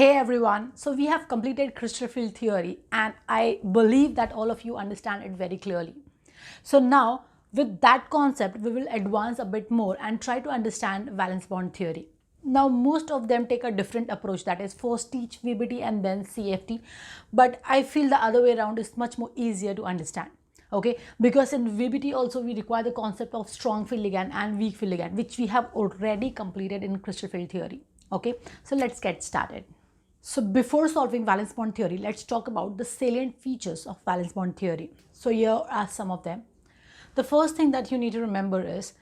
Hey everyone, so we have completed crystal field theory and I believe that all of you understand it very clearly. So now with that concept, we will advance a bit more and try to understand valence bond theory. Now most of them take a different approach, that is first teach VBT and then CFT, but I feel the other way around is much more easier to understand. Okay, because in VBT also we require the concept of strong field ligand and weak field ligand, which we have already completed in crystal field theory. Okay, so let's get started. So before solving valence bond theory, let's talk about the salient features of valence bond theory. So here are some of them. The first thing that you need to remember is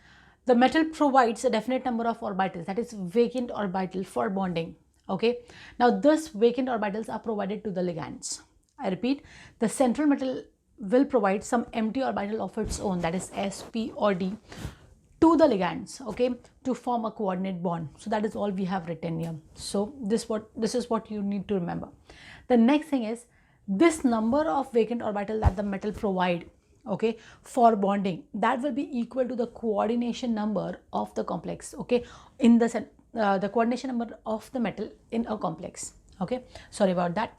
the metal provides a definite number of orbitals, that is vacant orbital for bonding. Okay, now this vacant orbitals are provided to the ligands. I repeat, the central metal will provide some empty orbital of its own, that is S, P or D, to the ligands, okay, to form a coordinate bond. So that is all we have written here. So this is what you need to remember. The next thing is this number of vacant orbital that the metal provide, okay, for bonding, that will be equal to the coordination number of the complex, okay, in the coordination number of the metal in a complex. Okay, sorry about that.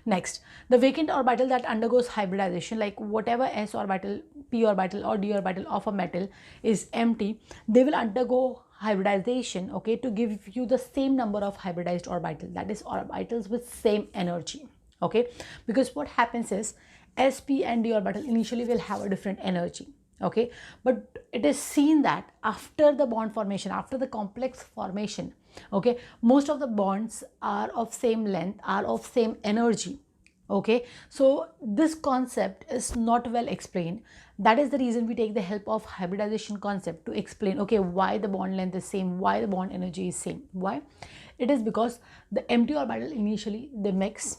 Next, the vacant orbital that undergoes hybridization, like whatever S orbital, P orbital or D orbital of a metal is empty, they will undergo hybridization, okay, to give you the same number of hybridized orbitals, that is orbitals with same energy. Okay, because what happens is S, P and D orbital initially will have a different energy. Okay, but it is seen that after the bond formation, after the complex formation, okay, most of the bonds are of same length, are of same energy. Okay, so this concept is not well explained. That is the reason we take the help of hybridization concept to explain, okay, why the bond length is same, why the bond energy is same. Why? It is because the empty orbital initially they mix,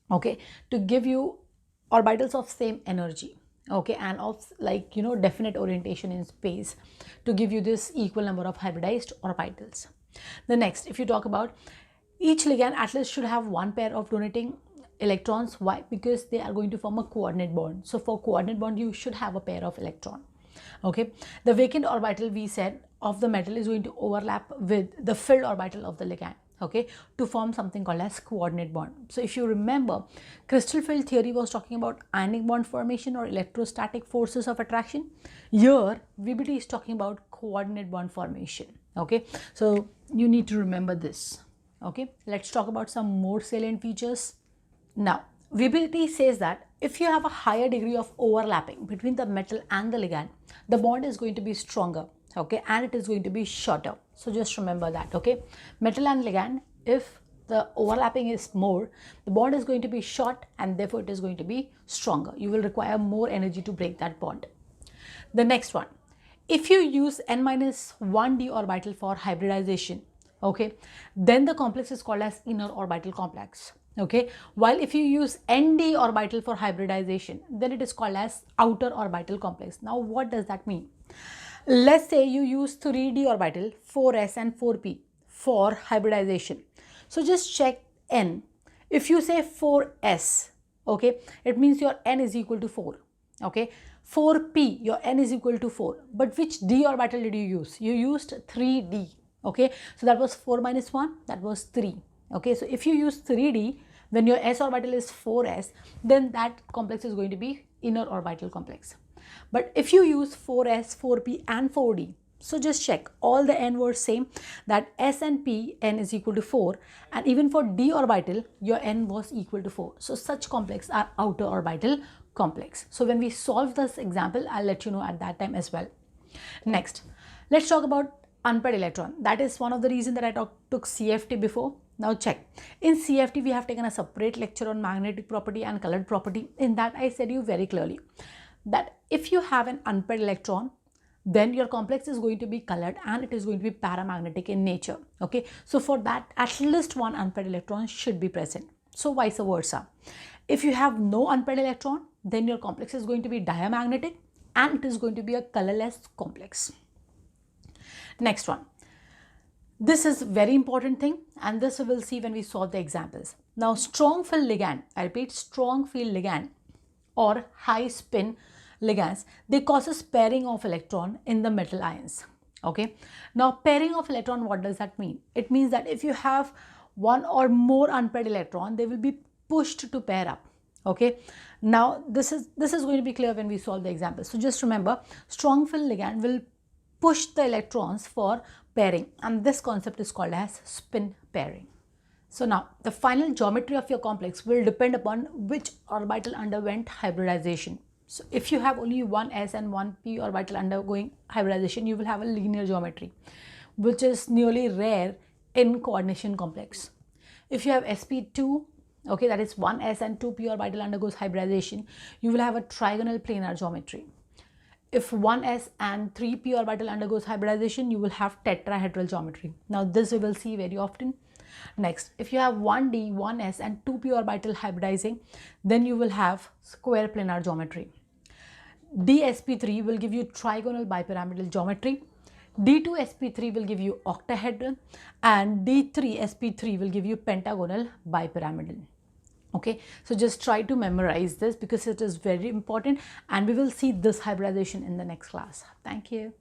okay, to give you orbitals of same energy, okay, and of like definite orientation in space to give you this equal number of hybridized orbitals. The next, if you talk about each ligand at least should have one pair of donating electrons. Why? Because they are going to form a coordinate bond. So for coordinate bond you should have a pair of electron. Okay, the vacant orbital we said of the metal is going to overlap with the filled orbital of the ligand, okay, to form something called as coordinate bond. So if you remember, crystal field theory was talking about ionic bond formation or electrostatic forces of attraction. Here VBT is talking about coordinate bond formation. Okay, so you need to remember this. Okay, let's talk about some more salient features. Now VBT says that if you have a higher degree of overlapping between the metal and the ligand, the bond is going to be stronger, okay, and it is going to be shorter. So just remember that. Okay, metal and ligand, if the overlapping is more, the bond is going to be short and therefore it is going to be stronger. You will require more energy to break that bond. The next one, if you use n-1d orbital for hybridization, okay, then the complex is called as inner orbital complex. Okay, while if you use nd orbital for hybridization, then it is called as outer orbital complex. Now what does that mean? Let's say you use 3d orbital, 4s and 4p for hybridization. So just check n. If you say 4s, okay, it means your n is equal to 4. Okay, 4p, your n is equal to 4. But which d orbital did you use? You used 3d. Okay, so that was 4 minus 1, that was 3. Okay, so if you use 3d, when your s orbital is 4s, then that complex is going to be inner orbital complex. But if you use 4s, 4p and 4d, so just check all the n were same, that s and p n is equal to 4, and even for d orbital your n was equal to 4. So such complex are outer orbital complex. So when we solve this example, I'll let you know at that time as well. Next, let's talk about unpaired electron. That is one of the reasons that I took CFT before. Now check, in CFT we have taken a separate lecture on magnetic property and colored property. In that I said you very clearly that if you have an unpaired electron, then your complex is going to be colored and it is going to be paramagnetic in nature. Okay, so for that at least one unpaired electron should be present. So vice versa, if you have no unpaired electron, then your complex is going to be diamagnetic and it is going to be a colorless complex. Next one, this is very important thing and this we will see when we solve the examples. Now strong field ligand, I repeat, strong field ligand or high spin ligands, they causes pairing of electron in the metal ions. Okay, now pairing of electron, what does that mean? It means that if you have one or more unpaired electron, they will be pushed to pair up. Okay, now this is going to be clear when we solve the example. So just remember, strong field ligand will push the electrons for pairing, and this concept is called as spin pairing. So now the final geometry of your complex will depend upon which orbital underwent hybridization. So if you have only one s and one p orbital undergoing hybridization, you will have a linear geometry, which is nearly rare in coordination complex. If you have sp2, okay, that is one s and two p orbital undergoes hybridization, you will have a trigonal planar geometry. If 1s and 3p orbital undergoes hybridization, you will have tetrahedral geometry. Now this we will see very often. Next, if you have 1d, 1s and 2p orbital hybridizing, then you will have square planar geometry. dsp3 will give you trigonal bipyramidal geometry. d2sp3 will give you octahedral, and d3sp3 will give you pentagonal bipyramidal. Okay, so just try to memorize this because it is very important, and we will see this hybridization in the next class. Thank you.